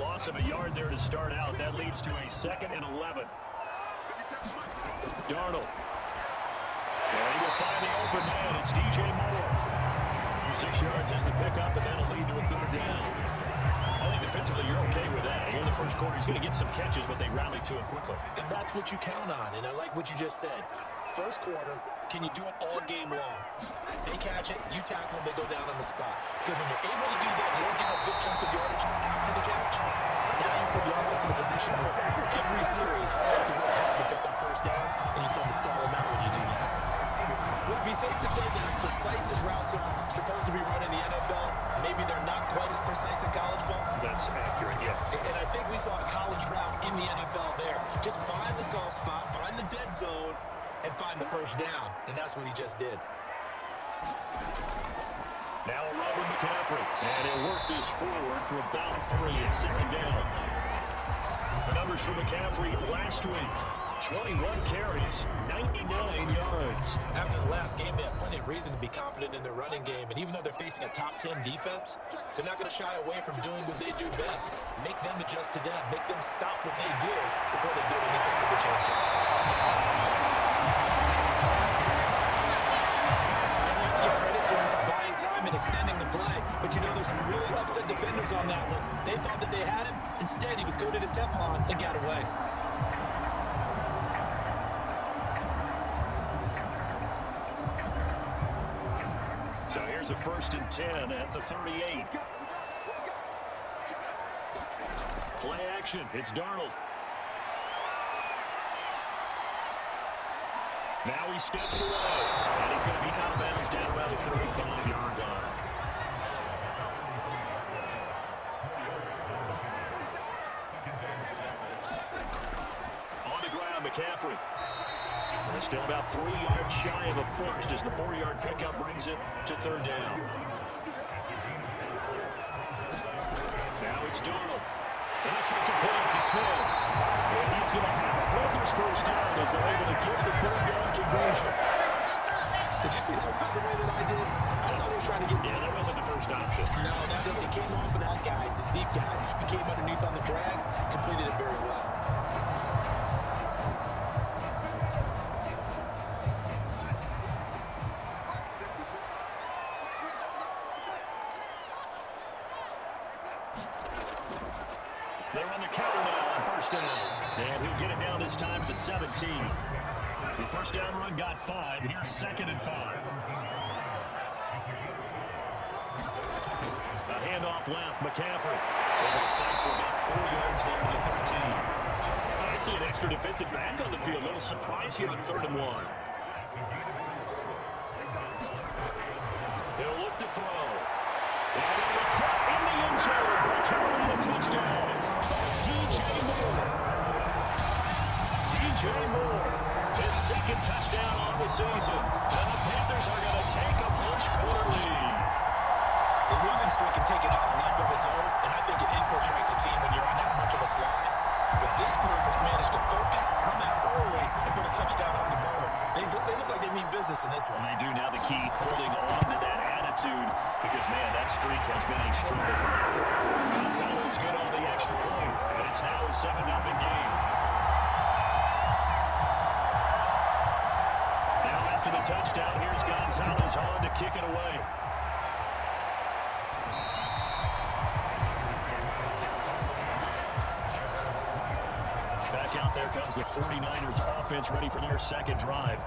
Loss of a yard there to start out. That leads to a 2nd and 11. Darnold. And he will find the open man. It's DJ Moore. 6 yards is the pickup, and that'll lead to a 3rd down. I think defensively you're okay with that. Here in the first quarter, he's going to get some catches, but they rally to him quickly. And that's what you count on, and I like what you just said. First quarter, can you do it all game long? They catch it, you tackle them, they go down on the spot. Because when you're able to do that, you don't give up big chunks of yardage after the catch. Now you put the offense in a position where every series you have to work hard to pick up first downs, and you tend to stall them out when you do that. Would it be safe to say that as precise as routes are supposed to be run in the NFL, maybe they're not quite as precise in college ball? That's accurate, yeah. And I think we saw a college route in the NFL there. Just find the soft spot, find the dead zone, and find the first down. And that's what he just did. Now a run with McCaffrey. And he'll work this forward for about 3 and 2nd down. The numbers for McCaffrey last week. 21 carries, 99 yards. After the last game, they have plenty of reason to be confident in their running game. And even though they're facing a top 10 defense, they're not going to shy away from doing what they do best. Make them adjust to them. Make them stop what they do before they get any type of a change. And you have to give credit to him for buying time and extending the play. But you know, there's some really upset defenders on that one. They thought that they had him. Instead, he was coated in Teflon and got away. So here's a 1st and 10 at the 38. Play action. It's Darnold. Now he steps away. And he's going to be out of bounds down around the 35-yard line. On the ground, McCaffrey. They're still about 3 yards shy of a first as the 4-yard pickup brings it to 3rd down. Now it's Darnold. And it's complete to Smith. And he's going to have a Panthers first down as they're able to get the 3rd down conversion. Did you see that route the way that I did? I thought he was trying to get... Yeah, that wasn't the first option. No, it came off of that guy, the deep guy. He came underneath on the drag, completed it very well. They're on the counter now on 1st down. And he'll get it down this time to the 17. The 1st down run got 5. Here's 2nd and 5. A handoff left. McCaffrey. Able to fight for about 4 yards there to the 13. I see an extra defensive back on the field. Little surprise here on 3rd and 1. He'll look to throw. And he will cut in the end zone for a Carolina touchdown. DJ Moore, his 2nd touchdown on the season. And the Panthers are going to take a first-quarter lead. The losing streak can take it on a life of its own, and I think it infiltrates a team when you're on that much of a slide. But this group has managed to focus, come out early, and put a touchdown on the board. They look like they mean business in this one. And they do now. The key, holding on to that attitude, because, man, that streak has been a struggle for them. Gonzalez good on the extra point, and it's now a 7-0 game. Now after the touchdown, here's Gonzalez on to kick it away. Back out there comes the 49ers offense ready for their 2nd drive.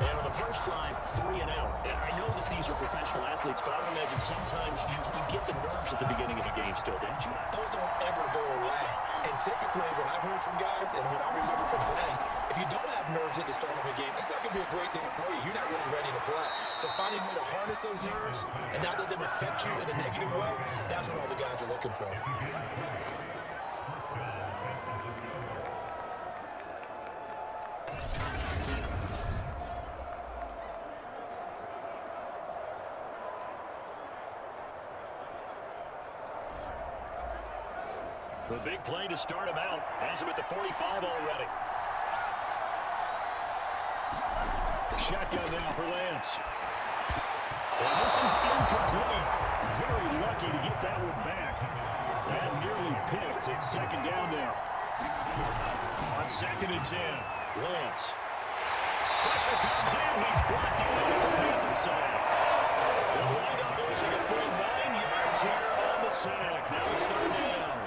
And on the first drive, 3 and out. And I know that these are professional athletes, but I would imagine sometimes you get the nerves at the beginning of the game still, don't you? Those don't ever go away. And typically, what I've heard from guys and what I remember from playing, if you don't have nerves at the start of a game, it's not going to be a great day for you. You're not really ready to play. So finding a way to harness those nerves and not let them affect you in a negative way, that's what all the guys are looking for. The big play to start him out. Has him at the 45 already. Shotgun now for Lance. And this is incomplete. Very lucky to get that one back. That nearly picked. It's second down now. On 2nd and 10, Lance. Pressure comes in. He's blocked in. It's a Panther sack. They'll wind up losing a full 9 yards here on the sack. Now it's 3rd down.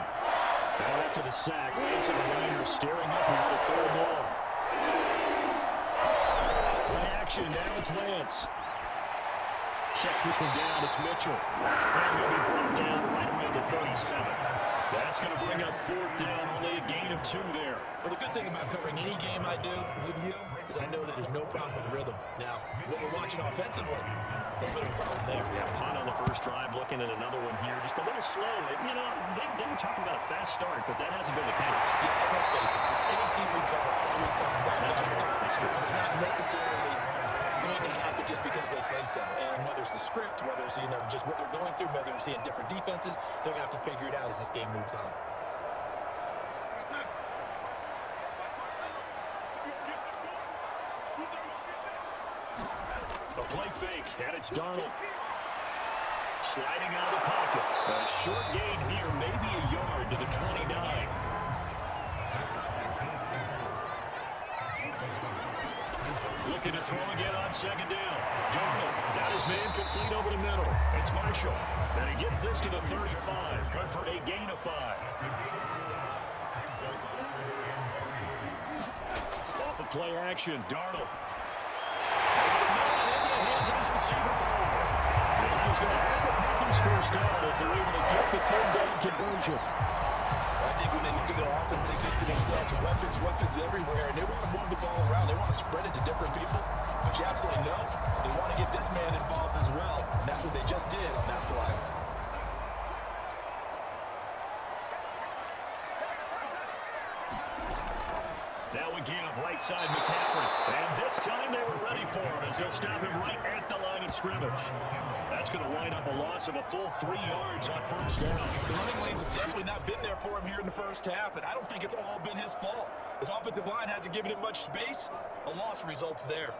And after the sack, Lance and the Niners staring up here at 3rd down. Play action. Now it's Lance. Checks this one down. It's Mitchell. And he'll be brought down right around the 37. That's going to bring up 4th down. Only a gain of 2 there. Well, the good thing about covering any game I do with you is I know that there's no problem with rhythm. Now, what we're watching offensively, a little bit of a problem there. Yeah, punt on the first drive, looking at another one here. Just a little slow. You know, they were talking about a fast start, but that hasn't been the case. Yeah, and let's face it, any team we cover always talks about a fast start. It's not necessarily going to happen just because they say so. And whether it's the script, whether it's, just what they're going through, whether they're seeing different defenses, they're going to have to figure it out as this game moves on. A play fake, and it's Darnold. Sliding out of the pocket. A short gain here, maybe a yard to the 29. Looking to throw again on 2nd down. Darnold got his man complete over the middle. It's Marshall. And he gets this to the 35. Good for a gain of 5. Off of play action, Darnold. Hands his receiver. And he's going to have the Panthers first down as they're able to get the 3rd down conversion. I think when they look at their offense, they think to themselves, weapons everywhere, and they want to move the ball around. They want to spread it to different people, but you absolutely know they want to get this man involved as well, and that's what they just did on that play. Now we give right side McCaffrey, and this time they were ready for him as they'll stop him right at the line of scrimmage. That's going to wind up a loss of a full 3 yards on first down. The running lanes have definitely not been there for him here in the first half, and I don't think it's all been his fault. His offensive line hasn't given him much space. A loss results there.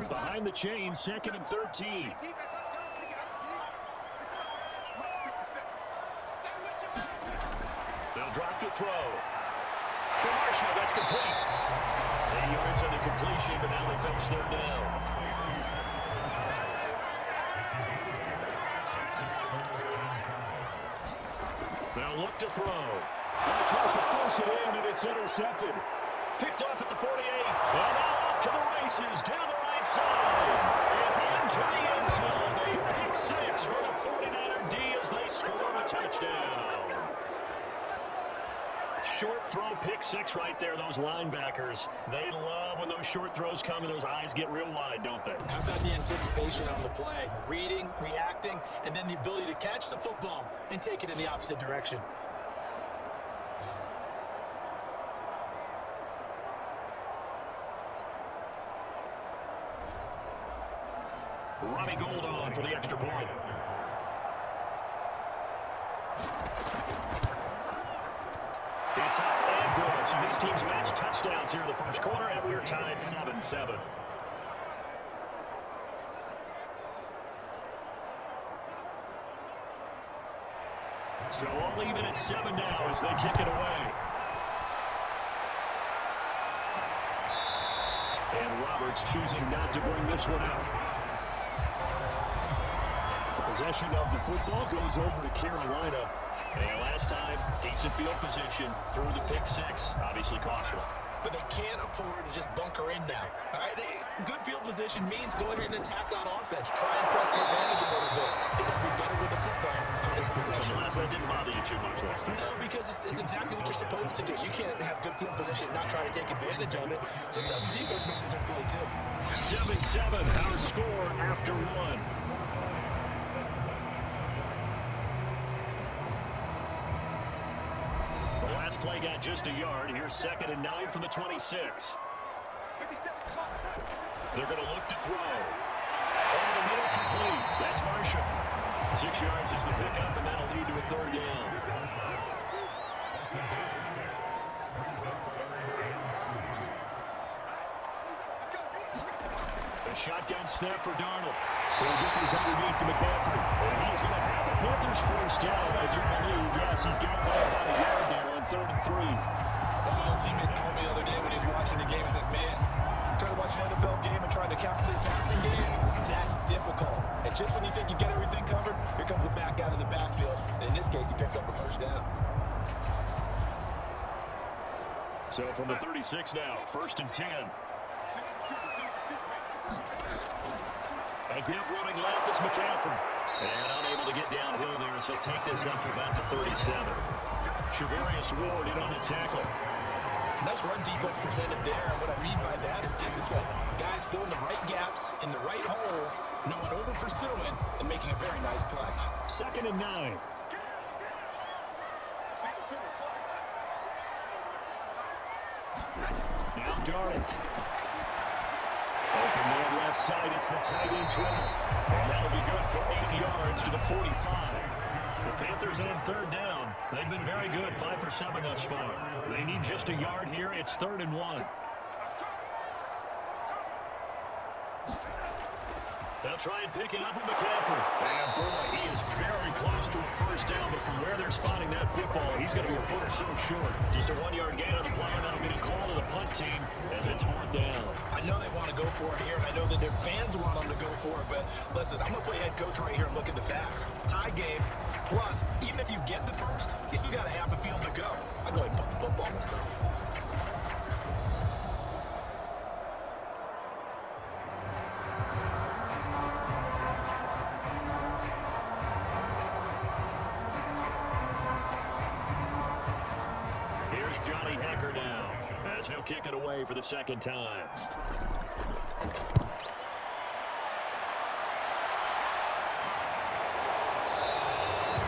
Behind the chain, 2nd and 13. They'll drop the throw. For Marshall, that's complete. 8 yards on the completion, but now they finish 3rd down. They'll look to throw. Now tries to force it in, and it's intercepted. Picked off at the 48. And now off to the races, down the right side. And into the end zone. A pick 6 for the 49er D as they score a touchdown. Short throw, pick 6 right there. Those linebackers, they love when those short throws come and those eyes get real wide, don't they? How about the anticipation on the play? Reading, reacting, and then the ability to catch the football and take it in the opposite direction. Robbie Gould on for the extra point. It's up and good. So these teams match touchdowns here in the first quarter, and we're tied 7-7. So all even at 7 now as they kick it away. And Roberts choosing not to bring this one out. Possession of the football goes over to Carolina. And last time, decent field position, threw the pick 6, obviously costly. But they can't afford to just bunker in now. All right, good field position means go ahead and attack on offense. Try and press the advantage a little bit. They have to be better with the football on this possession. So last night didn't bother you too much last time. No, because it's exactly what you're supposed to do. You can't have good field position and not try to take advantage of it. Sometimes the defense makes a good play too. 7-7, our score after 1. Last play got just a yard. Here's 2nd and 9 from the 26. They're going to look to throw. Over the middle, complete. That's Marshall. 6 yards is the pickup, and that'll lead to a 3rd down. A shotgun snap for Darnold. He'll get these underneath to McCaffrey. And he's going to have the Panthers first down. I do believe, yes, he's got about a yard there on 3rd and 3. One of my old teammates called me the other day when he was watching the game. He said, man, trying to watch an NFL game and trying to calculate passing game, that's difficult. And just when you think you get everything covered, here comes a back out of the backfield. And in this case, he picks up a first down. So from the 36 now, 1st and 10. Again, running left, it's McCaffrey. And unable to get downhill there as he'll take this up to about the 37. Trevarius Ward in on the tackle. Nice run defense presented there, and what I mean by that is discipline. Guys filling the right gaps in the right holes, no one over pursuing, and making a very nice play. 2nd and 9. Now Darnold. Open man left side, it's the tight end Trevor. And that'll be good for 8 yards to the 45. The Panthers on 3rd down. They've been very good, 5 for 7 thus far. They need just a yard here. It's 3rd and 1. They'll try and pick it up with McCaffrey. And boy, he is very close to a first down, but from where they're spotting that football, he's going to be a foot or so short. Just a 1-yard gain on the play, and that'll be the call to the punt team as it's 4th down. I know they want to go for it here, and I know that their fans want them to go for it, but listen, I'm going to play head coach right here and look at the facts. Tie game, plus, even if you get the first, you still got a half a field to go. I'll go ahead and punt the football myself. Johnny Hacker now, as he'll kick it away for the 2nd time.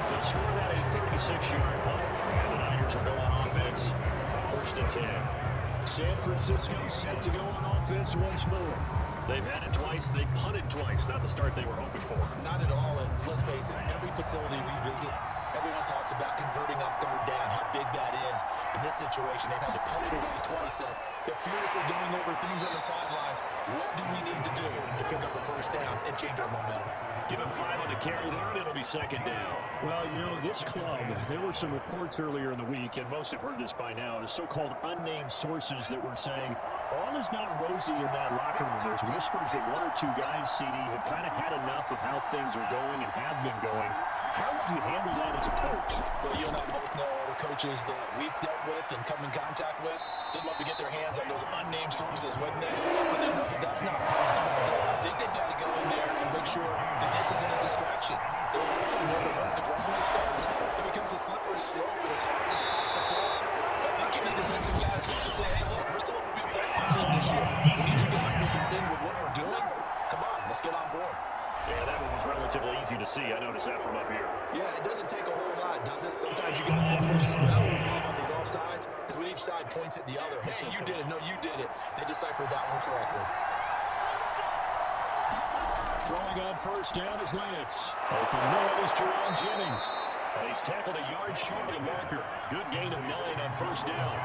They'll score that a 36-yard punt, and the Niners will go on offense. 1st and 10. San Francisco set to go on offense once more. They've had it twice. They've punted twice. Not the start they were hoping for. Not at all, and let's face it, every facility we visit, everyone talks about converting on 3rd down, how big that is. In this situation, they've had to punt it away twice, so they're furiously going over things on the sidelines. What do we need to do to pick up a first down and change our momentum? Give him 5 on the carry down, it'll be 2nd down. Well, you know, this club, there were some reports earlier in the week, and most have heard this by now, the so-called unnamed sources that were saying, all is not rosy in that locker room. There's whispers that 1 or 2 guys, CD, have kind of had enough of how things are going and have been going. How would you handle that as a coach? Well, you and I both know the coaches that we've dealt with and come in contact with. They'd love to get their hands on those unnamed sources, wouldn't they? But they know that that's not possible. So I think they've got to go in there and make sure that this isn't a distraction. They want someone that once the groundwork starts, it becomes a slippery slope and it's hard to stop the flow. I think you need to send some guys down and say, hey, look, we're still going to be playing this year. We need you guys to get in with what we're doing. Come on, let's get on board. Yeah, that one was relatively easy to see. I noticed that from up here. Yeah, it doesn't take a whole lot, does it? Sometimes you got multiple. I always love on these offsides is when each side points at the other. Hey, you did it. No, you did it. They deciphered that one correctly. Throwing on 1st down is Lance. Open man is Jerome Jennings. And he's tackled a yard short of the marker. Good gain of 9 on 1st down.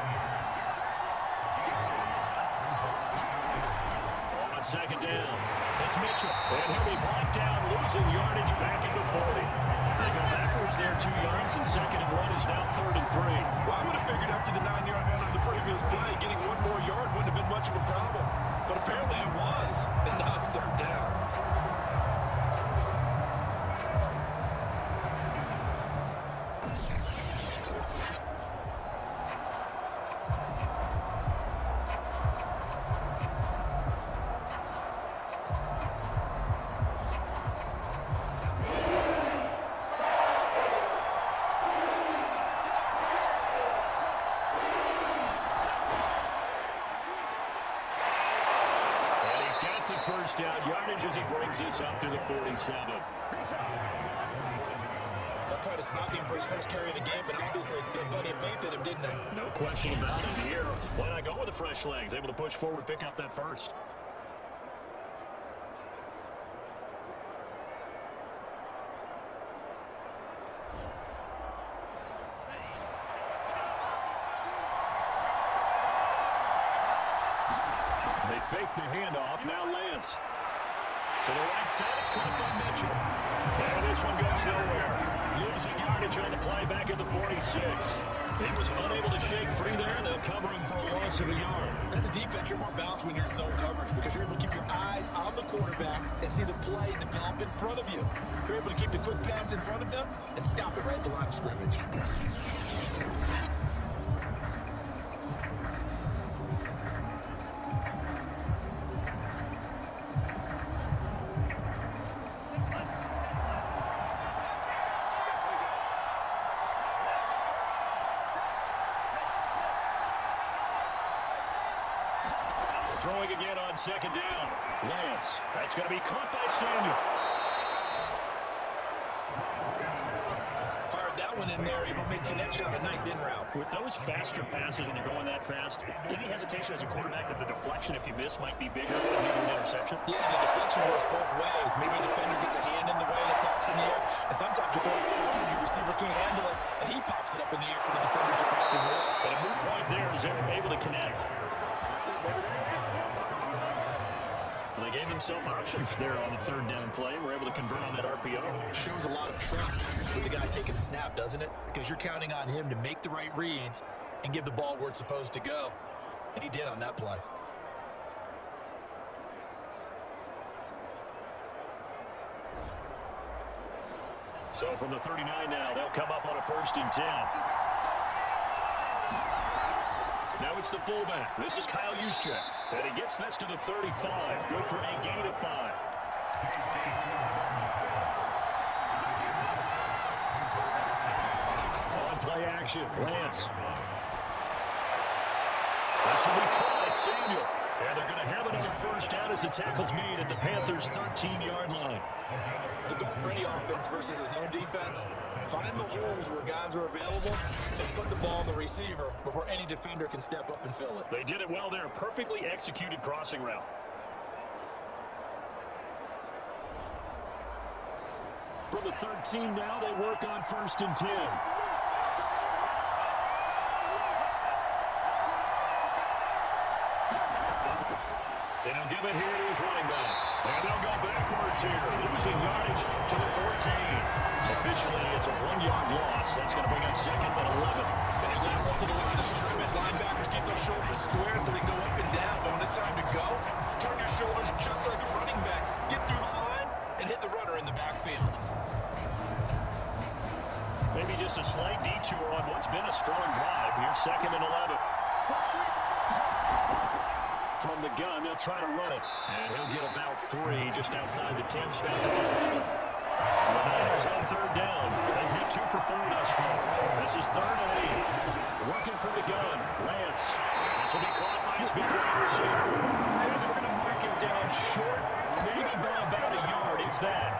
On 2nd down, it's Mitchell. And he'll be brought down, losing yardage back at the 40. They go backwards there 2 yards, and 2nd and 1 is now 3rd and 3. Well, I would have figured after the 9-yard run on the previous play, getting 1 more yard wouldn't have been much of a problem. But apparently it was, and now it's 3rd down. First down yardage as he brings this up to the 47. That's quite a spot game for his first carry of the game, but obviously they had plenty of faith in him, didn't they? No question about it here. Why not go with the fresh legs? Able to push forward, pick up that first. They fake the handoff. Now Lance. To the right side, it's caught by Mitchell. And this one goes nowhere. Losing yardage on the play back at the 46. He was unable to shake free there, and they'll cover him for a loss of a yard. As a defense, you're more balanced when you're in zone coverage because you're able to keep your eyes on the quarterback and see the play develop in front of you. You're able to keep the quick pass in front of them and stop it right at the line of scrimmage. Throwing again on second down. Lance. That's going to be caught by Samuel. Fired that one in there. Able to make connection on a nice in route. With those faster passes and you're going that fast, any hesitation as a quarterback that the deflection, if you miss, might be bigger than maybe an interception? Yeah, the deflection works both ways. Maybe a defender gets a hand in the way and it pops in the air. And sometimes you're throwing so long your receiver can't handle it, and he pops it up in the air for the defenders to grab as well. But a moot point there is they're able to connect. They gave themselves options there on the third down play. We're able to convert on that RPO. Shows a lot of trust with the guy taking the snap, doesn't it? Because you're counting on him to make the right reads and give the ball where it's supposed to go. And he did on that play. So from the 39 now, they'll come up on a 1st and 10. Now it's the fullback. This is Kyle Juszczyk. And he gets this to the 35. Good for a gain of 5. On play action, Lance. This will be caught at Samuel. And they're going to have another 1st down as the tackle's made at the Panthers' 13-yard line. The goal for any offense versus his own defense, find the holes where guys are available and put the ball on the receiver before any defender can step up and fill it. They did it well there. Perfectly executed crossing route. From the 13 now, they work on 1st and 10. They don't give it here to his running back. And they'll go backwards here, losing yardage to the 14. Officially, it's a 1-yard loss. That's going to bring up 2nd and 11. And you let to the line of scrimmage. Linebackers get those shoulders square so they go up and down. But when it's time to go, turn your shoulders just like a running back. Get through the line and hit the runner in the backfield. Maybe just a slight detour on what's been a strong drive. Here's 2nd and 11. From the gun, they'll try to run it. And he'll get about 3 just outside the 10 step. The Niners on 3rd down. They've hit 2 for 4 thus far. This is 3rd and 8. Working from the gun. Lance. This will be caught by his big wide receiver. And they're going to mark him down short, maybe by about a yard, if that.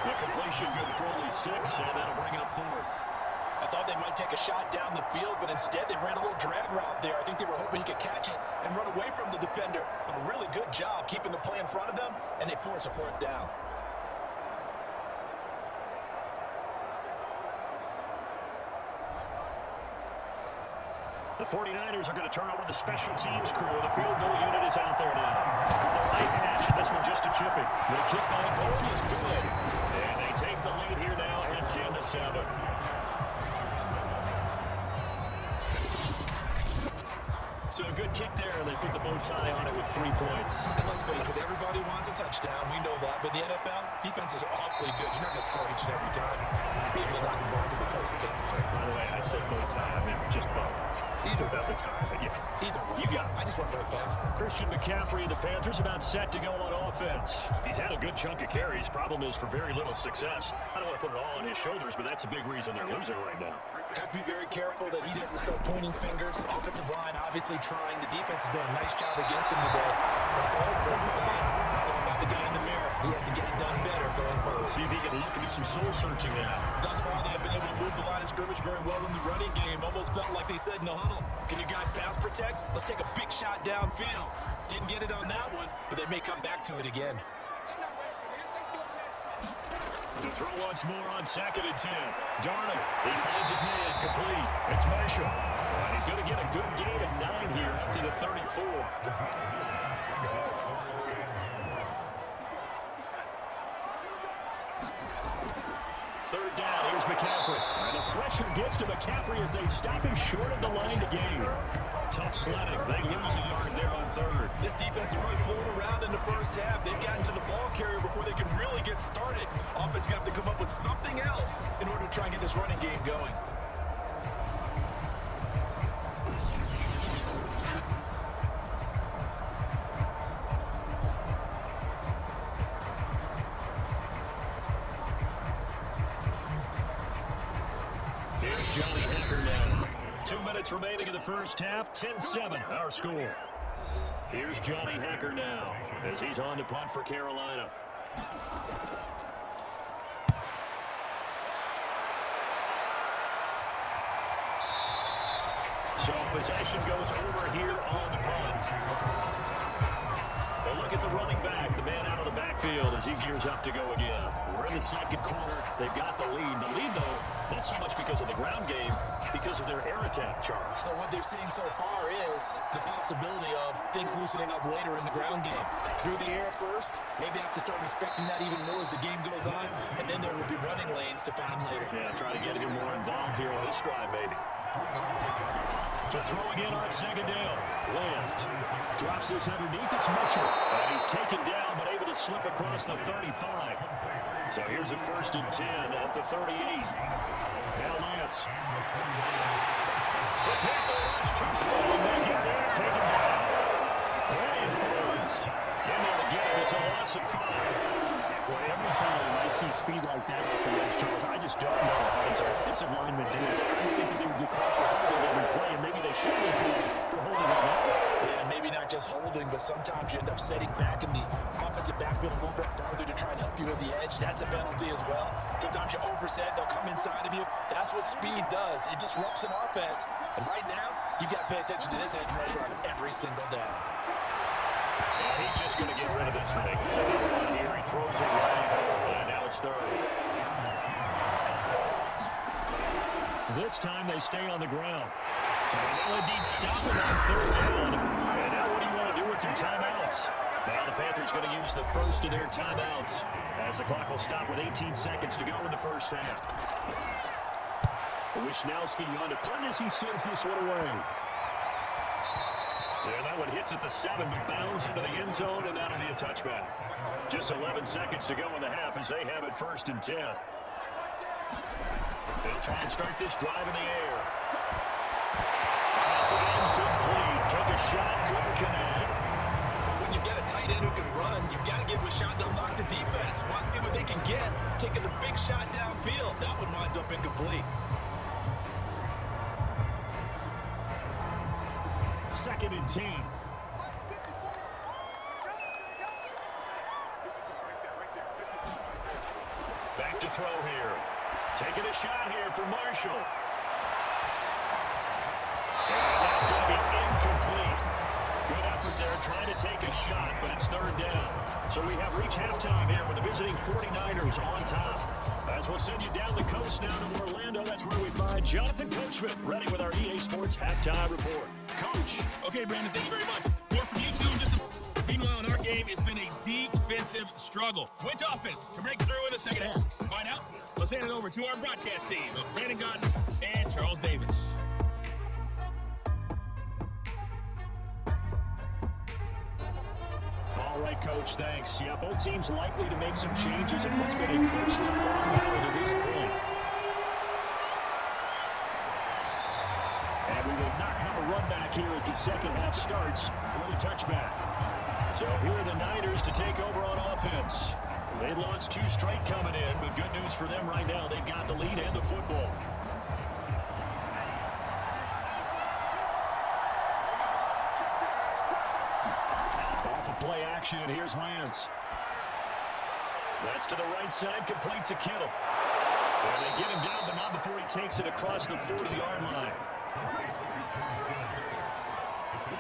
The completion good for only 6, and that'll bring up 4th. I thought they might take a shot down the field, but instead they ran a little drag route there. I think they were hoping he could catch it and run away from the defender. But a really good job keeping the play in front of them, and they force a 4th down. The 49ers are going to turn over to the special teams crew. The field goal unit is out there now. The right hash, this one just a chipping. The kick by goal is good. And they take the lead here now at 10-7. So a good kick there, and they put the bow tie on it with 3 points. And let's face it, everybody wants a touchdown. We know that. But the NFL, defenses are awfully good. You're not going to score each and every time. Be able to knock the ball to the post and take the turn. By the way, I said bow tie. I meant just bow. Either about the time, but yeah. Either way. You got it. I just went right past him. Christian McCaffrey and the Panthers about set to go on offense. He's had a good chunk of carries. Problem is for very little success. I don't want to put it all on his shoulders, but that's a big reason they're losing right now. Have to be very careful that he doesn't start pointing fingers. Offensive line obviously trying. The defense has done a nice job against him today. But it's all said and done. It's all about the guy in the mirror. He has to get it done better going forward. See if he can look and do some soul searching now. Thus far, they have been able to move the line of scrimmage very well in the running game. Almost felt like they said in the huddle, can you guys pass protect? Let's take a big shot downfield. Didn't get it on that one, but they may come back to it again. To throw once more on 2nd and 10. Darnold, he finds his man, complete. It's Marshall. And he's going to get a good gain of 9 here up to the 34. gets to McCaffrey as they stop him short of the line to gain. Tough sledding. They lose a yard there on third. This defense is really fooling around in the first half. They've gotten to the ball carrier before they can really get started. Offense got to come up with something else in order to try and get this running game going. Here's Johnny Hacker now. 2 minutes remaining in the first half. 10-7 our score. Here's Johnny Hacker now as he's on to punt for Carolina. So possession goes over here on the punt. Well, look at the running back, the man out of the backfield as he gears up to go again. We're in the second quarter. They've got the lead. The lead, though, not so much because of the ground game, because of their air attack, Charles. So what they're seeing so far is the possibility of things loosening up later in the ground game. Through the air first, maybe have to start respecting that even more as the game goes on, and then there will be running lanes to find later. Yeah, try to get him more involved here on this drive, maybe. To throw again on second down. Lance drops this underneath. It's Mitchell. And he's taken down, but able to slip across the 35. So here's a 1st and 10 at the 38. Now Lance. The Panther rush too strong. They get there, take him down. Brian Burns in there to get him. It's a loss of 5. Well, every time I see speed like that off the edge, Charles, I just don't know how these offensive linemen do it. I would think that they would get called for holding every play, and maybe they should be called for holding on that one. Yeah, maybe not just holding, but sometimes you end up setting back in the offensive backfield a little bit farther to try and help you with the edge. That's a penalty as well. Sometimes you overset, they'll come inside of you. That's what speed does. It disrupts an offense. And right now, you've got to pay attention to this edge pressure on every single down. Yeah, he's just going to get rid of this thing. So here he throws it right, and now it's third. This time they stay on the ground. And they'll indeed stop it on third down. And now what do you want to do with your timeouts? Now the Panthers going to use the first of their timeouts as the clock will stop with 18 seconds to go in the first half. Wishnowski on to punt as he sends this one away. And that one hits at the 7, but bounds into the end zone, and that'll be a touchback. Just 11 seconds to go in the half as they have it 1st and 10. They'll try and start this drive in the air. That's incomplete. Took a shot, couldn't connect. When you've got a tight end who can run, you've got to get with shot to unlock the defense. Want to see what they can get. Taking the big shot downfield. That one winds up incomplete. 2nd and 10. Back to throw here. Taking a shot here for Marshall. And that's going to be incomplete. Good effort there trying to take a shot, but it's 3rd down. So we have reached halftime here with the visiting 49ers on top. As we'll send you down the coast now to Orlando, that's where we find Jonathan Coachman ready with our EA Sports Halftime Report. Coach. Okay, Brandon, thank you very much. More from you two in just a... Meanwhile, in our game, it's been a defensive struggle. Which offense can break through in the second half? To find out, let's hand it over to our broadcast team of Brandon Gordon and Charles Davis. All right, Coach, thanks. Yeah, both teams likely to make some changes in what's been a closely fought battle to this point. And we will not have a run back here as the second half starts with a touchback. So here are the Niners to take over on offense. They've lost 2 straight coming in, but good news for them right now. They've got the lead and the football. Play action, and here's Lance. That's to the right side, complete to Kittle. And they get him down, but not before he takes it across the 40-yard line.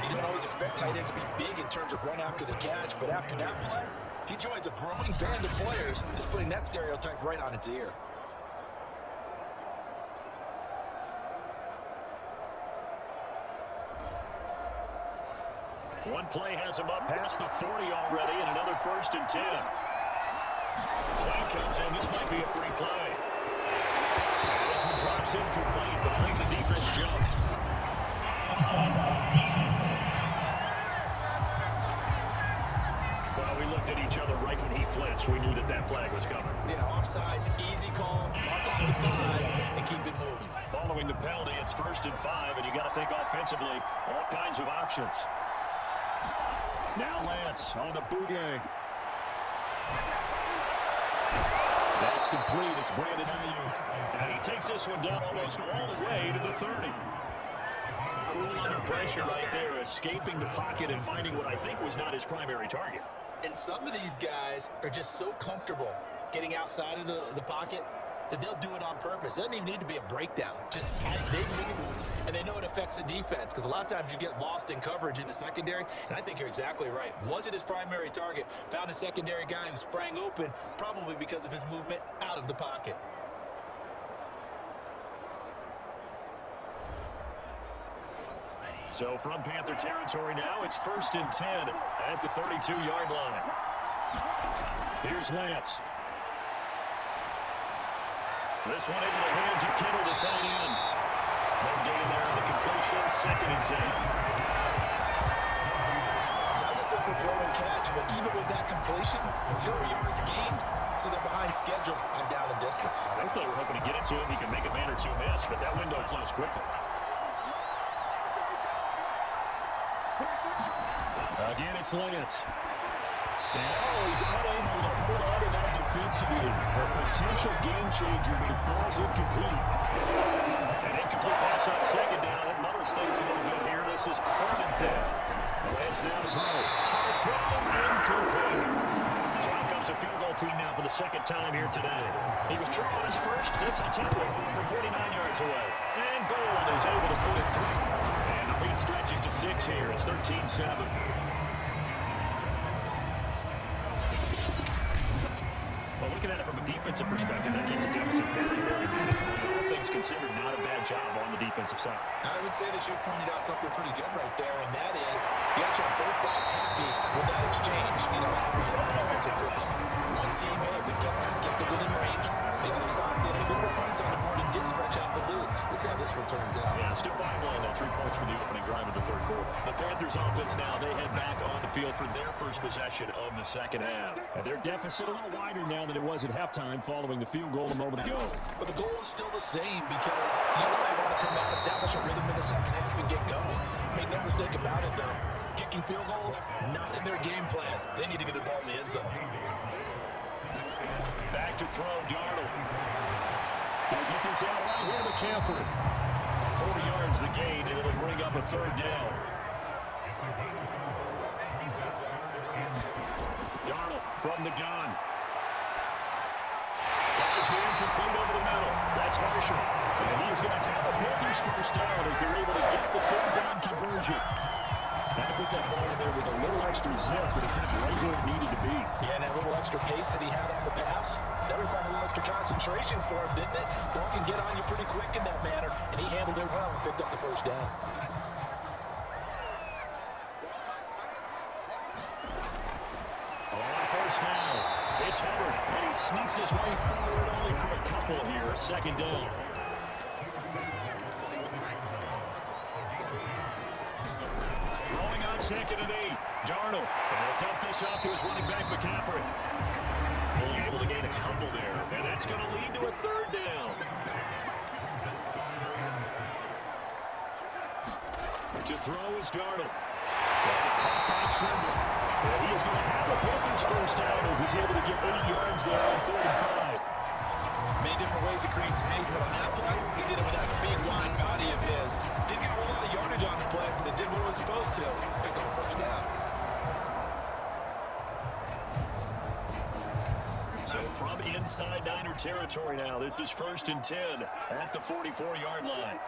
You don't always expect tight ends to be big in terms of run after the catch, but after that play, he joins a growing band of players that's putting that stereotype right on its ear. One play has him up past the 40 already, and another 1st and 10. Flag comes in. This might be a free play. It is one drops incomplete, but I think the defense jumped. Well, we looked at each other right when he flinched. We knew that that flag was coming. Yeah, offsides, easy call, mark off the 5, and keep it moving. Following the penalty, it's 1st and 5, and you got to think offensively, all kinds of options. Now Lance on the bootleg. That's complete. It's Brandon Ayuk. And he takes this one down almost all the way to the 30. Cool under pressure right there, escaping the pocket and finding what I think was not his primary target. And some of these guys are just so comfortable getting outside of the pocket that they'll do it on purpose. It doesn't even need to be a breakdown. Just they move, and they know it affects the defense, because a lot of times you get lost in coverage in the secondary, and I think you're exactly right. Wasn't his primary target. Found a secondary guy who sprang open, probably because of his movement out of the pocket. So from Panther territory now, it's 1st and 10 at the 32-yard line. Here's Lance. This one into the hands of Kittle, the tight end. No gain there on the completion, 2nd and 10. That was a simple throw and catch, but even with that completion, 0 yards gained, so they're behind schedule on down and distance. I think they were hoping to get it to him. He could make a man or two miss, but that window closed quickly. Again, it's Lance. And he's unable to hold on to that defensively. A potential game changer, but it falls incomplete. An incomplete pass on 2nd down. That muddles things a little bit here. This is 3rd and 10. Lance now to throw. Hard throw, incomplete. So out comes a field goal team now for the 2nd time here today. He was trying his first. This attempt from 49 yards away. And Gold is able to put it through. And the lead stretches to 6 here. It's 13-7. Well, looking at it from a defensive perspective, that keeps the deficit very, very manageable. All things considered, not a bad job on the defensive side. I would say that you've pointed out something pretty good right there, and that is you got to have both sides happy with that exchange. Happy offensive coach. One team, hey, we've kept it within range. The other side said, hey, we put points on the board and did stretch out the lead. Let's see how this one turns out. Yeah, still by one. 3 points for the opening drive of the 3rd quarter. The Panthers offense now, they head back on the field for their first possession of the 2nd half. And their deficit a little wider now than it was at halftime following the field goal a moment ago. But the goal is still the same, because you know they want to come out, establish a rhythm in the 2nd half and get going. Make no mistake about it, though. Kicking field goals, not in their game plan. They need to get the ball in the end zone. Back to throw, Darnold. They'll get this out right here to McCaffrey. 40 yards the gain, and it'll bring up a 3rd down. Darnold from the gun. Pass incomplete over the middle. That's Marshall. And he's going to have the Panthers first down as they're able to get the 3rd down conversion. Had to put that ball in there with a little extra zip, but it hit right where it needed to be. Yeah, and that little extra pace that he had on the pass, that required a little extra concentration for him, didn't it? Ball can get on you pretty quick in that manner, and he handled it well and picked up the 1st down. On 1st down, it's Hubbard, and he sneaks his way forward only for a couple here. 2nd down. Throwing on 2nd and 8. Darnold. And he'll dump this off to his running back, McCaffrey. Only able to gain a couple there. And that's going to lead to a 3rd down. To throw is Darnold. Caught by Trimble. And he is going to have a Panthers first down as he's able to get 8 yards there on 3rd and 5. Many different ways to create space, but on that play, he did it with that big wide body of his. Didn't get a whole lot of yardage on the play, but it did what it was supposed to. Pick up a 1st down. So from inside Niner territory now, this is 1st and 10 at the 44-yard line.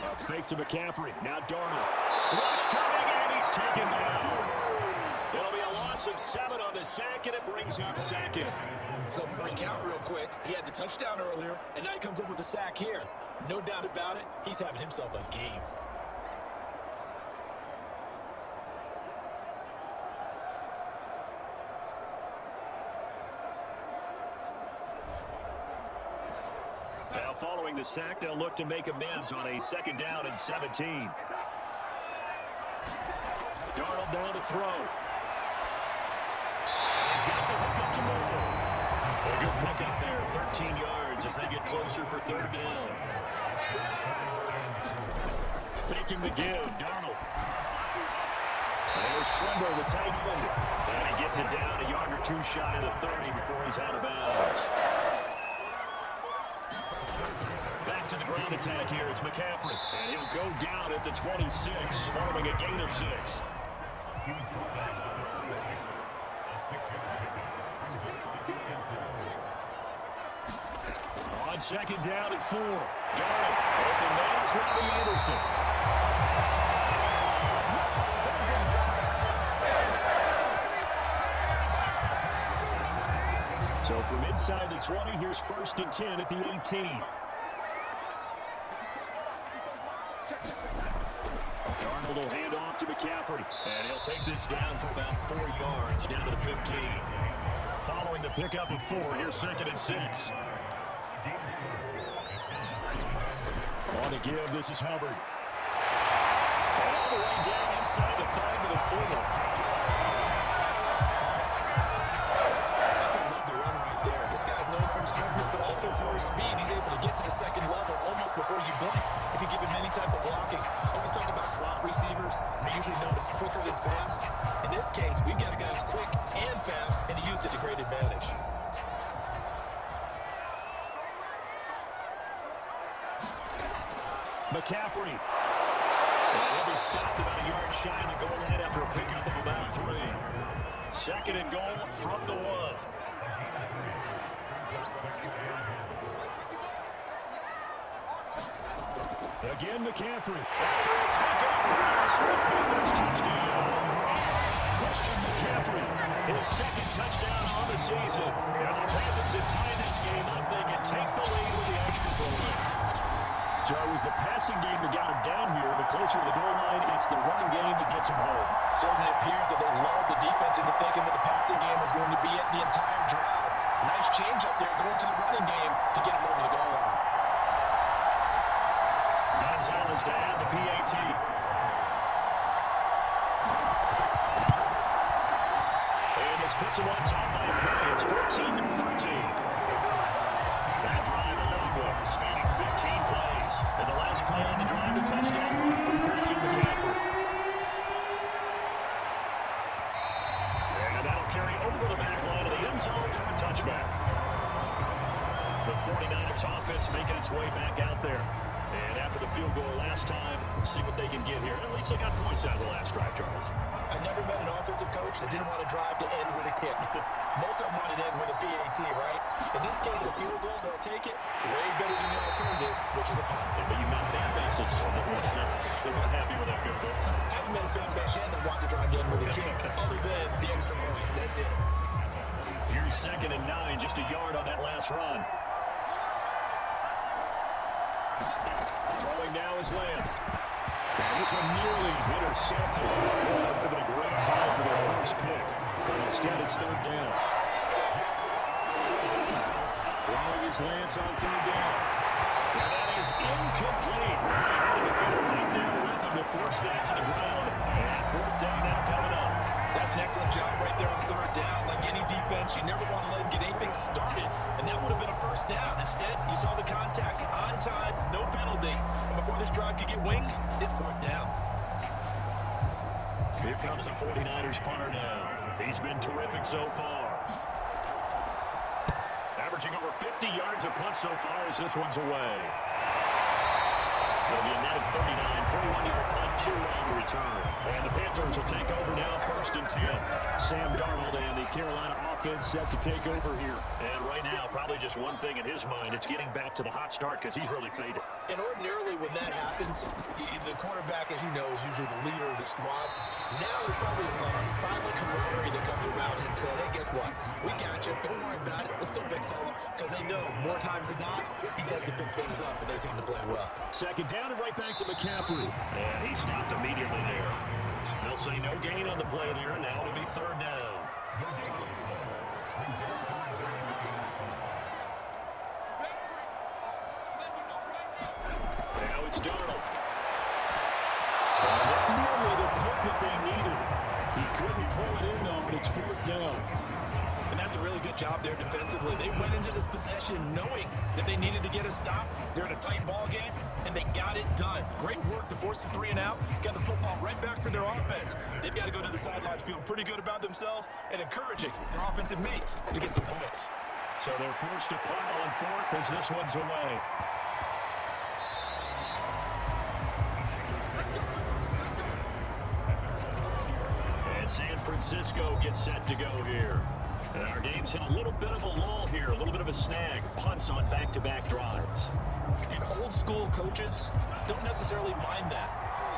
A fake to McCaffrey. Now Darnold. Rush coming, and he's taken down. It'll be a loss of 7 on the sack, and it brings up 2nd. So if we recount real quick, he had the touchdown earlier, and now he comes up with a sack here. No doubt about it, he's having himself a game. the sack, they'll look to make amends on a 2nd down and 17. Darnold down to throw. He's got the hook up to Moore. A good pick up there, 13 yards as they get closer for 3rd down. Faking the give, Darnold. There's Tremble, the tight end. And he gets it down a yard or two shy of the 30 before he's out of bounds. Back to the ground attack here. It's McCaffrey. And he'll go down at the 26, following a gain of 6. On 2nd down at 4. Darnold. Open man's Robbie Anderson. So from inside the 20, here's 1st and 10 at the 18. Darnold will hand off to McCaffrey. And he'll take this down for about 4 yards, down to the 15. Following the pickup of 4, here's 2nd and 6. On to give, this is Hubbard. And all the way down inside the 5 to the 4. This guy's known for his quickness, but also for his speed. He's able to get to the 2nd level almost before you blink if you give him any type of blocking. Always talk about slot receivers. They're usually known as quicker than fast. In this case, we've got a guy who's quick and fast, and he used it to great advantage. McCaffrey. And he'll be stopped about a yard shy of the goal line after a pickup of about 3. 2nd and goal from the 1. Again, McCaffrey. It's Panthers touchdown. Christian McCaffrey, his 2nd touchdown on the season. And the Panthers have tied this game up. They can take the lead with the extra point. So it was the passing game that got him down here, but closer to the goal line, it's the running game that gets him home. Certainly appears that they lulled the defense into thinking that the passing game was going to be it the entire drive. Nice change up there going to the running game to get him over the goal line. Gonzalez to add the PAT. And this puts him on top by a play. It's 14-13. That drive a long one, spanning 15 plays. And the last play on the drive, the touchdown run from Christian McCaffrey. And that'll carry over the back line of the end zone for a touchback. The 49ers offense making its way back out there. And after the field goal last time, we'll see what they can get here. At least they got points out of the last drive, Charles. I never met an offensive coach that didn't want to drive to end with a kick. Most of them want to end with a PAT, right? In this case, a field goal, they'll take it. Way better than the alternative, which is a punt. Yeah, but you met fan bases that weren't happy with that field goal. I haven't met a fan base yet that wants to drive to end with a kick, other than the extra point. That's it. Here's 2nd and 9, just a yard on that last run. Throwing now is Lance. And this one nearly intercepted. That would have been a great time for their first pick. But instead, it's 3rd down. Throwing is Lance on 3rd down. And that is incomplete. The field right there with him to force that to the ground. And 4th down now coming up. That's an excellent job right there on 3rd down. Like any defense, you never want to let him get anything started. And that would have been a 1st down. Instead, you saw the contact on time, no penalty. And before this drive could get wings, it's 4th down. Here comes the 49ers punter now. He's been terrific so far. Averaging over 50 yards a punt so far as this one's away. It'll be a net of 39, 41-yard punt, 2-round return. And the Panthers will take over now, 1st and 10. Sam Darnold and the Carolina offense set to take over here. And right now, probably just one thing in his mind, it's getting back to the hot start because he's really faded. And ordinarily when that happens, the quarterback, as you know, is usually the leader of the squad. Now there's probably a silent camaraderie that comes around him saying, hey, guess what? We got you. Don't worry about it. Let's go, big fella. Because they know more times than not, he tends to pick things up and they tend to play well. 2nd down and right back to McCaffrey. And he stopped immediately there. They'll say no gain on the play there, and now it'll be 3rd down. Now it's Darnold. Nearly the pick that they needed. He couldn't pull it in, though, and it's 4th down. And that's a really good job there defensively. They went into this possession knowing that they needed to get a stop. They're in a tight ball game, and they got it done. Great work to force the 3 and out. Got the football right back for their offense. They've got to go to the sidelines feeling pretty good about themselves and encouraging their offensive mates to get some points. So they're forced to pile on 4th as this one's away. And San Francisco gets set to go here. And our game's in a little bit of a lull here, a little bit of a snag. Punts on back-to-back drives. And old-school coaches don't necessarily mind that.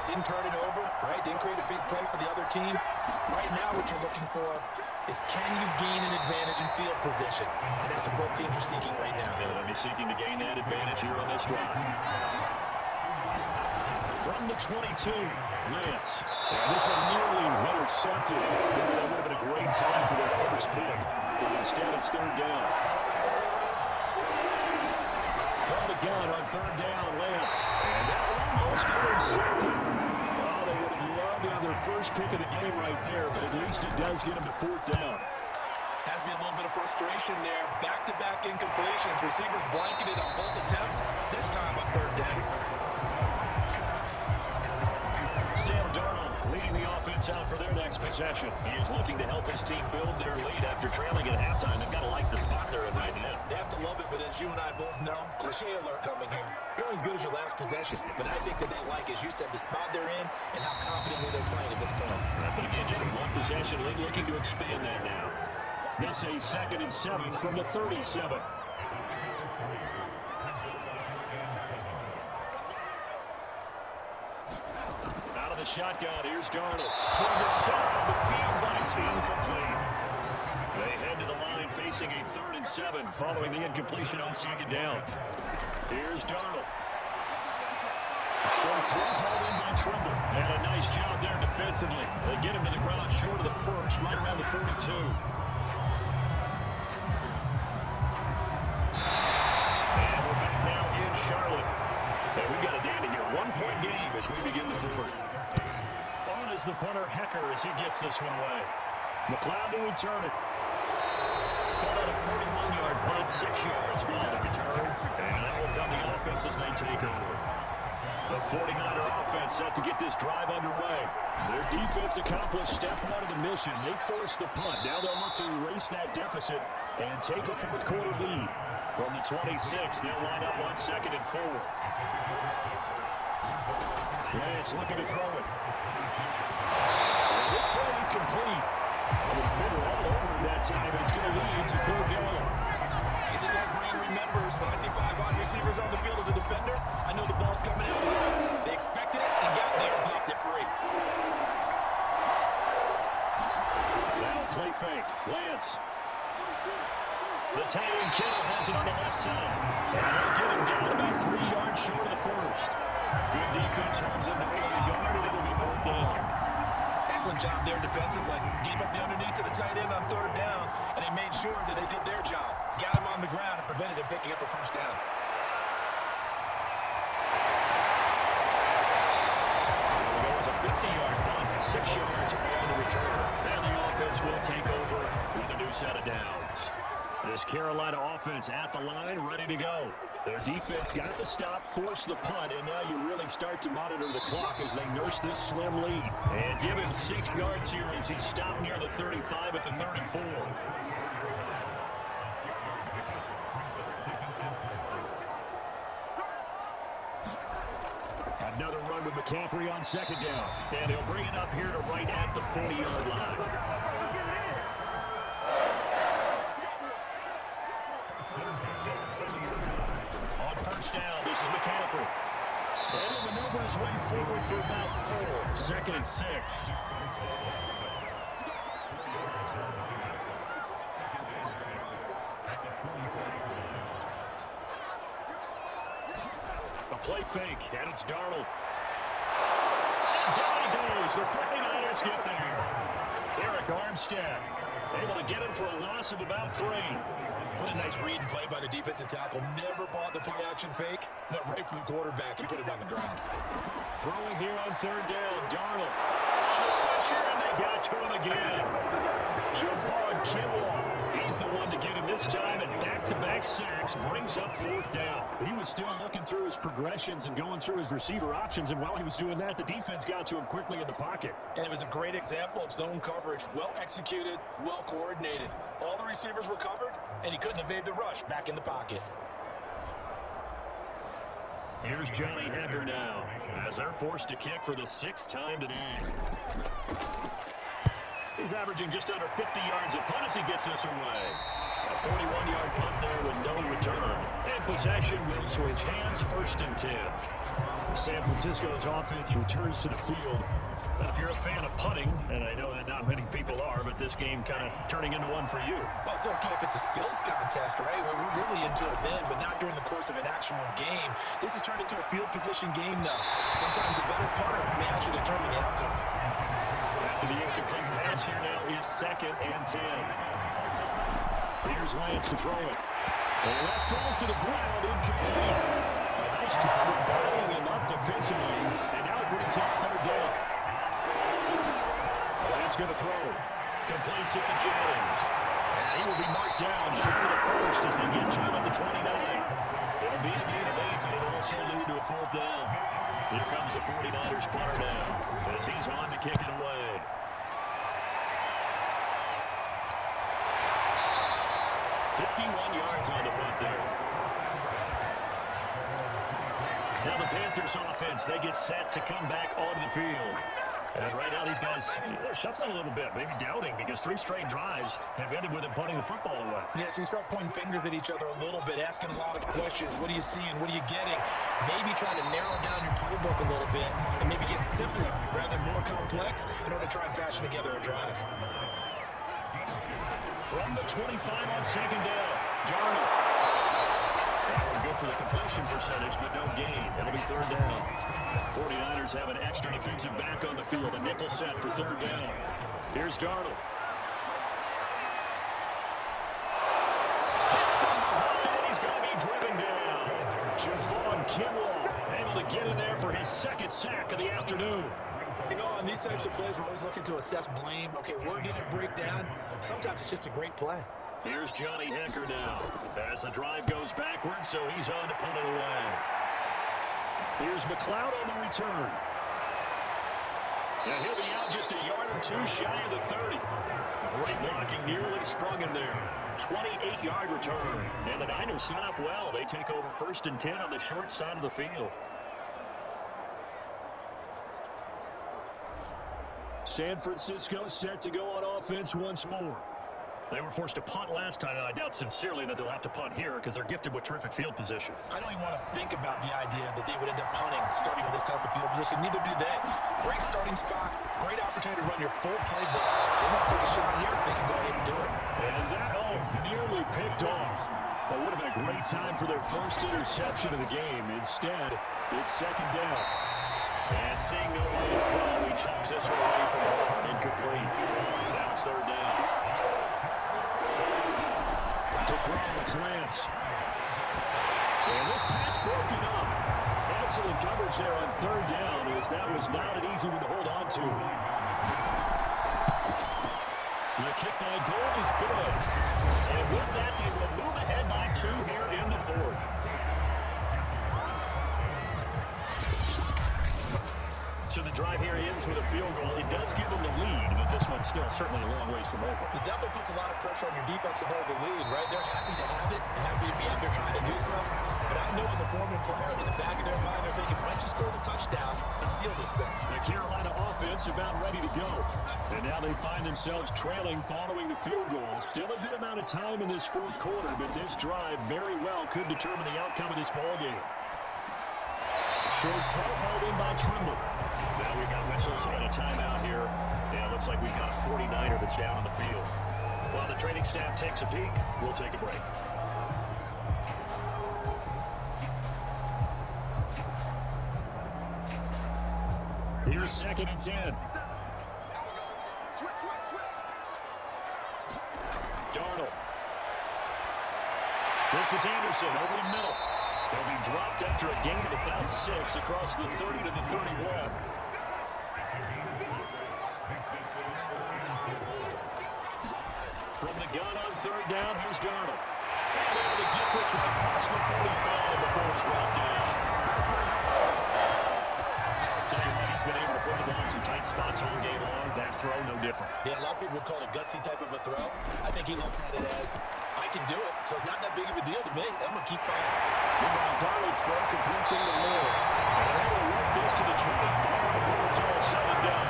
Didn't turn it over, right? Didn't create a big play for the other team. Right now what you're looking for is can you gain an advantage in field position? And that's what both teams are seeking right now. Yeah, they'll be seeking to gain that advantage here on this drive. From the 22, Lance. Yeah, this one nearly intercepted. That would have been a great time for their first pick. But instead, it's 3rd down. From the gun on 3rd down, Lance. And that almost intercepted. Oh, they would have loved to have their first pick of the game right there, but at least it does get them to 4th down. Has been a little bit of frustration there. Back-to-back incompletions. Receivers blanketed on both attempts. This time on 3rd down. Sam Darnold leading the offense out for their next possession. He is looking to help his team build their lead after trailing at halftime. They've got to like the spot they're in right now. They have to love it, but as you and I both know, cliche alert coming here. You're only as good as your last possession. But I think that they like, as you said, the spot they're in and how confidently they're playing at this point. But again, just a one-possession lead, looking to expand that now. This a 2nd and 7 from the 37. Out of the shotgun, here's Darnold. Toward the center of the field, but it's incomplete. They head to the line facing a 3rd and 7 following the incompletion on 2nd down. Here's Darnold. So full hauled in by Trimble. And a nice job there defensively. They get him to the ground short of the 1st, right around the 42. And we're back now in Charlotte. And we've got a dandy here. 1-point game as we begin the 4th. On is the punter Hecker as he gets this one away. McLeod to return it. Called out a 41-yard punt, 6 yards beyond the return. And that will come the offense as they take over. The 49er offense set to get this drive underway. Their defense accomplished step 1 of the mission. They forced the punt. Now they'll look to erase that deficit and take a 4th quarter lead. From the 26, they'll line up on 2nd and 4. Lance looking to throw it. And this time incomplete. The defender all over him that time, and it's going to lead to 3rd down. This is our brain remembers. When I see 5 wide receivers on the field as a defender, I know the ball's coming out. They expected it and got there and popped it free. Now play fake. Lance. The tight end Kittle has it on the left side. And they'll get him down about 3 yards short of the 1st. Good defense holds him to 8 yards, and it'll be 4th down. Excellent job there defensively. Gave up the underneath to the tight end on 3rd down, and they made sure that they did their job. Got him on the ground and prevented him picking up a 1st down. There's a 50-yard punt, 6 yards on the return. And the offense will take over with a new set of downs. This Carolina offense at the line, ready to go. Their defense got the stop, forced the punt, and now you really start to monitor the clock as they nurse this slim lead. And give him 6 yards here as he stopped near the 35 at the 34. Another run with McCaffrey on 2nd down. And he'll bring it up here to right at the 40-yard line. On 1st down, this is McCaffrey. And he'll maneuver his way forward for about 4. 2nd and 6. Play fake, and it's Darnold. And down he goes. The 49ers get there. Eric Armstead able to get him for a loss of about 3. What a nice read and play by the defensive tackle. Never bought the play-action fake. Went right for the quarterback and put it on the ground. Throwing here on 3rd down, Darnold. Under pressure, and they got to him again. Javon Kinlaw. He's the one to get him this time, and back-to-back sacks brings up 4th down. He was still looking through his progressions and going through his receiver options, and while he was doing that, the defense got to him quickly in the pocket. And it was a great example of zone coverage. Well executed, well coordinated. All the receivers were covered, and he couldn't evade the rush back in the pocket. Here's Johnny Hecker now, as they're forced to kick for the 6th time today. He's averaging just under 50 yards a punt as he gets this away. A 41-yard punt there with no return. And possession will switch hands, 1st and 10. San Francisco's offense returns to the field. Now, if you're a fan of punting, and I know that not many people are, but this game kind of turning into one for you. Well, it's okay if it's a skills contest, right? We're really into it then, but not during the course of an actual game. This has turned into a field position game now. Sometimes a better punter may actually determine the outcome. After the incomplete pass here now is 2nd and 10. Here's Lance to throw it. And that falls to the ground, incomplete. A nice job of battling him up defensively, and now it brings up 3rd down. Lance going to throw. Completes it to Jennings. And he will be marked down short of the 1st as they get to him at the 29. It'll be a gain of 8, but it'll also lead to a 4th down. Here comes the 49ers punter now as he's on to kick it away. Yards on the punt there. Now the Panthers offense, they get set to come back onto the field. And right now these guys, they're shuffling a little bit, maybe doubting, because 3 straight drives have ended with them punting the football away. Yeah, so you start pointing fingers at each other a little bit, asking a lot of questions. What are you seeing? What are you getting? Maybe trying to narrow down your playbook a little bit and maybe get simpler rather than more complex in order to try and fashion together a drive. From the 25 on 2nd down, Darnold. Good for the completion percentage, but no gain. That'll be 3rd down. 49ers have an extra defensive back on the field, a nickel set for 3rd down. Here's Darnold. He's going to be driven down. Javon Kinlaw able to get in there for his 2nd sack of the afternoon. You know, on these types of plays, we're always looking to assess blame. Okay, where did it break down? Sometimes it's just a great play. Here's Johnny Hecker now as the drive goes backward, so he's on to pull it away. Here's McLeod on the return. And he'll be out just a yard or 2 shy of the 30. Great blocking, nearly sprung him there. 28-yard return. And the Niners set up well. They take over 1st and 10 on the short side of the field. San Francisco set to go on offense once more. They were forced to punt last time, and I doubt sincerely that they'll have to punt here because they're gifted with terrific field position. I don't even want to think about the idea that they would end up punting starting with this type of field position. Neither do they. Great starting spot, great opportunity to run your full playbook. If they want to take a shot here, they can go ahead and do it. And that nearly picked off. That would have been a great time for their first interception of the game. Instead, it's 2nd down. And seeing no way to throw, he chucks this one away from home. Incomplete. Now it's 3rd down. To throw, it's Lance. And this pass broken up. Excellent coverage there on 3rd down, as that was not an easy one to hold on to. The kick by Gold is good. And with that, they will move ahead by 2 here in the 4th. So the drive here ends with a field goal. It does give them the lead, but this one's still certainly a long ways from over. It definitely puts a lot of pressure on your defense to hold the lead, right? They're happy to have it and happy to be out there trying to do so. But I know as a former player, in the back of their mind, they're thinking, why don't you score the touchdown and seal this thing? The Carolina offense about ready to go. And now they find themselves trailing following the field goal. Still a good amount of time in this 4th quarter, but this drive very well could determine the outcome of this ballgame. Short throw hauled in by Trimble. Now we've got whistles and a timeout here. Yeah, it looks like we've got a 49er that's down on the field. While the training staff takes a peek, we'll take a break. Here's 2nd and 10. Darnold. This is Anderson over the middle. He'll be dropped after a gain of about 6 across the 30 to the 31. From the gun on third down, here's Darnold. Able to get this one past the 45 before it's brought down. Tell you what, he's been able to put the ball in some tight spots all game long. That throw, no different. Yeah, a lot of people would call it a gutsy type of a throw. I think he looks at it as, I can do it, so it's not that big of a deal to me. I'm going to keep fighting. Meanwhile, Darnold's throw complete through the middle. And they're able to work this to the 25 before it's all said and done.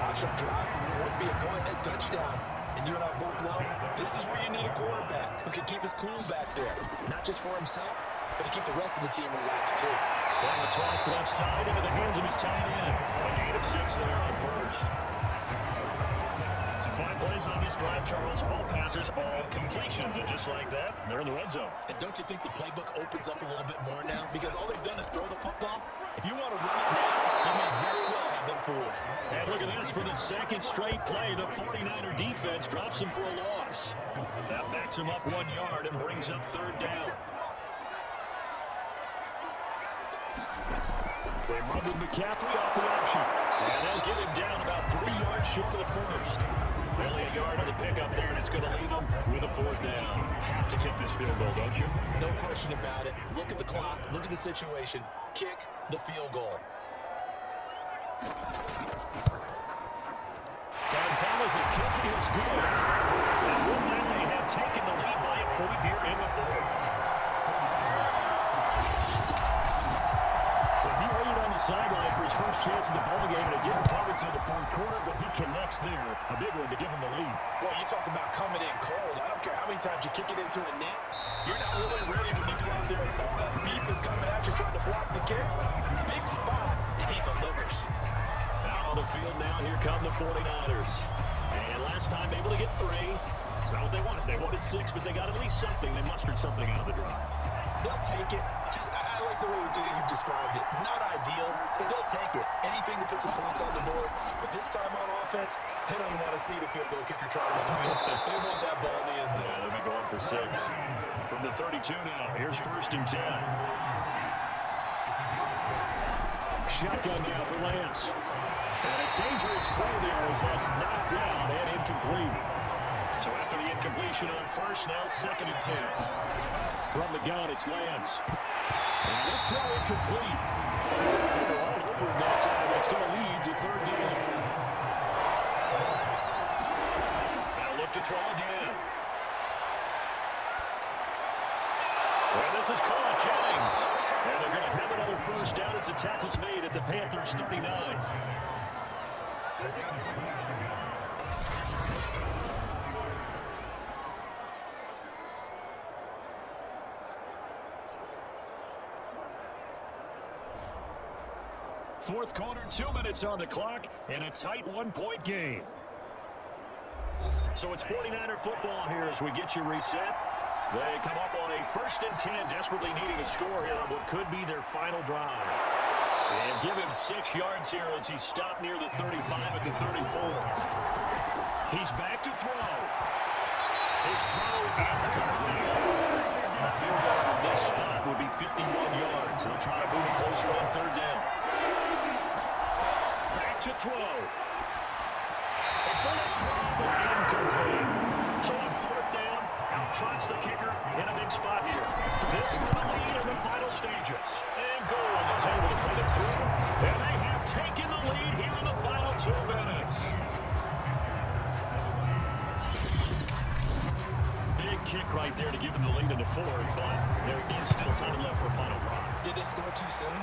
Watch him drop, it would be a go-ahead touchdown. And you and I both know this is where you need a quarterback who can keep his cool back there. Not just for himself, but to keep the rest of the team relaxed too. Down the toss left side into the hands of his tight end. A gain of 6 there on first. So 5 plays on this drive, Charles. All passes, all completions. And just like that, they're in the red zone. And don't you think the playbook opens up a little bit more now? Because all they've done is throw the football. If you want to run it now, you may very well have them fooled. And look at this. For the second straight play, the 49er defense drops him for a loss. That backs him up 1 yard and brings up third down. They run with McCaffrey off the option. And they'll get him down about 3 yards short of the first. Only a yard on the pickup there, and it's going to leave him with a fourth down. Have to kick this field goal, don't you? No question about it. Look at the clock. Look at the situation. Kick the field goal. Gonzalez's kick is good. And with that, they have taken the lead by a point here in the fourth. So he waited on the sideline for his first chance in the ballgame, and it didn't come until the fourth quarter, but he connects there. A big one to give him the lead. Boy, you talk about coming in cold. I don't care how many times you kick it into a net. You're not really ready when you go out there and all that beef is coming at you trying to block the kick. Big spot, and he delivers. Out on the field now, here come the 49ers. And last time able to get 3. That's not what they wanted. They wanted 6, but they got at least something. They mustered something out of the drive. They'll take it. I like the way you described it. Not ideal, but they'll take it. Anything to put some points on the board. But this time on offense, they don't even want to see the field goal kicker try to run the field. They want that ball in the end zone. Yeah, they'll be going for 6. From the 32 now, here's 1st and 10. Shotgun now for Lance. And a dangerous throw there as that's knocked down and incomplete. So after the incompletion on first, now 2nd and 10. From the gun, it's Lance. And this throw incomplete. They're all over that side. That's going to lead to 3rd down. Now look to throw again. And this is caught, Jennings. And they're going to have another first down as the tackle's made at the Panthers' 39. Fourth quarter, 2 minutes on the clock, and a tight 1-point game. So it's 49er football here as we get you reset. They come up on a 1st and 10, desperately needing a score here on what could be their final drive. And give him 6 yards here as he's stopped near the 35 at the 34. He's back to throw. His throw incomplete. A field goal from this spot would be 51 yards. They'll try to move it closer on 3rd down. To throw. A bullet throw, but incomplete. So on 4th down, out-trots the kicker in a big spot here. This for the lead in the final stages. And Gold is able to put it through. And they have taken the lead here in the final 2 minutes. Big kick right there to give them the lead in the 4th, but there is still time left for a final drive. Did they score too soon?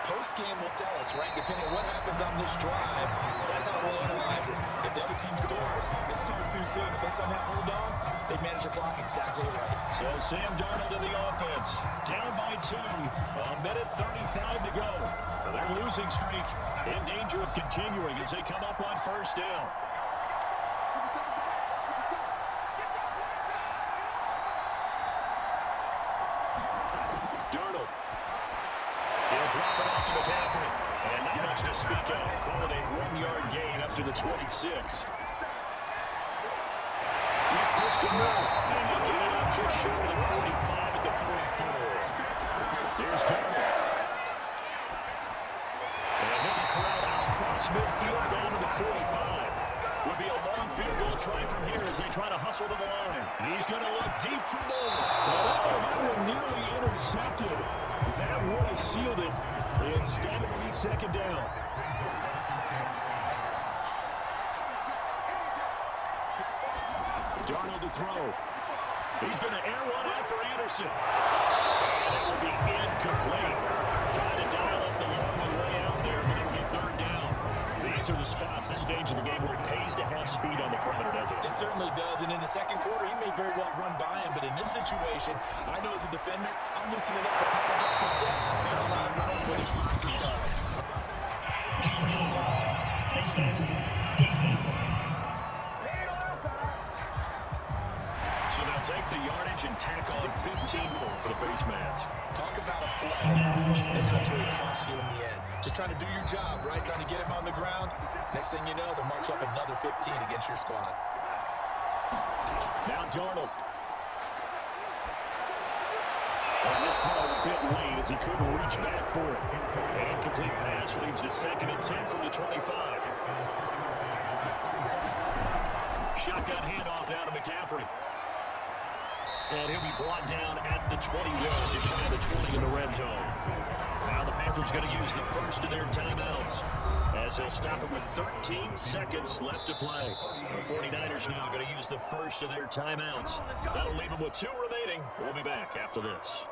Post-game will tell us, right? Depending on what happens on this drive, that's how we'll analyze it. If the other team scores, they scored too soon. If they somehow hold on, they manage the clock exactly right. So Sam Darnold in the offense. Down by 2. A minute 35 to go. Their losing streak in danger of continuing as they come up on 1st down. Darnold. He'll drop it off to McCaffrey. And now looks to speak out, calling a 1-yard gain up to the 26. Gets this to Moore, and he'll get it up just short of the 45 at the 44. Here's Darnold. And then the crowd out across midfield down to the 45. Would be a long field goal try from here as they try to hustle to the line. He's going to look deep for more. Oh, that one nearly intercepted. That would have sealed it. Instead, it'll be second down. Darnold to throw. He's going to air one out for Anderson. And it will be incomplete. Trying to dial up the long one way out there, but it'll be third down. These are the spots, this stage of the game, where it pays to have speed on the perimeter, doesn't it? It certainly does, and in the second quarter, he may very well run by him, but in this situation, I know as a defender, I'm loosening up a couple of extra steps and allowing him to run with his feet to start. So they'll take the yardage and tack on 15 more for the face mask. Talk about a play that absolutely costs you in the end. Just trying to do your job, right? Trying to get him on the ground. Next thing you know, they'll march up another 15 against your squad. Now Darnold. And this throw a bit late as he couldn't reach back for it. An incomplete pass leads to 2nd and 10 from the 25. Shotgun handoff down to McCaffrey. And he'll be brought down at the 21, just shy of the 20 in the red zone. Now the Panthers going to use the first of their timeouts, as he'll stop it with 13 seconds left to play. The 49ers now going to use the first of their timeouts. That'll leave them with 2 remaining. We'll be back after this.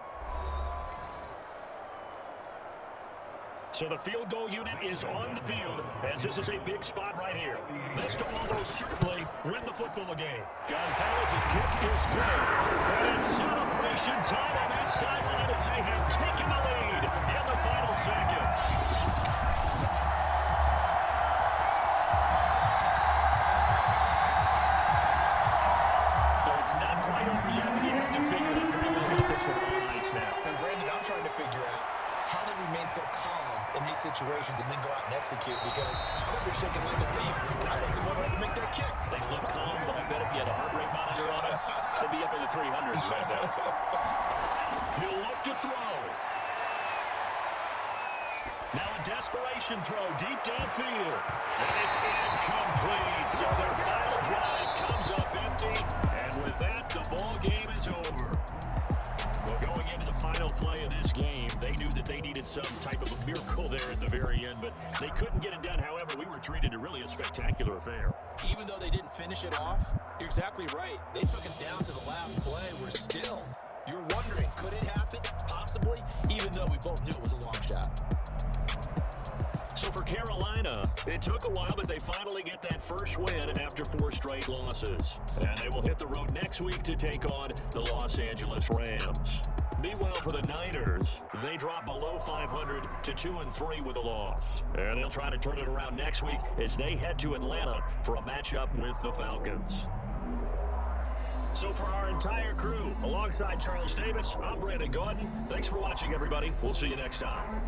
So the field goal unit is on the field, as this is a big spot right here. This will almost certainly win the football game. Gonzalez's kick is good. And it's celebration time on that sideline as they have taken the lead in the final seconds. So it's not quite over yet, but you have to figure it pretty well with this one on ice now. And Brandon, I'm trying to figure out how they remain so calm in these situations and then go out and execute, because I'm over here shaking like a leaf, and I wasn't one to make that kick. They look calm, but I bet if you had a heart rate monitor on them, they'd be up in the 300s right now. He'll look to throw. Now a desperation throw deep downfield. And it's incomplete. So their final drive comes up empty. And with that, the ball game is over. Well, going into the final play of this game, they knew that they needed some type of a miracle there at the very end, but they couldn't get it done. However, we were treated to really a spectacular affair. Even though they didn't finish it off, you're exactly right. They took us down to the last play. We're still, you're wondering, could it happen? Possibly, even though we both knew it was a long shot. So for Carolina, it took a while, but they finally get that first win after 4 straight losses. And they will hit the road next week to take on the Los Angeles Rams. Meanwhile, for the Niners, they drop below 500 to 2-3 with a loss. And they'll try to turn it around next week as they head to Atlanta for a matchup with the Falcons. So for our entire crew, alongside Charles Davis, I'm Brandon Gaudin. Thanks for watching, everybody. We'll see you next time.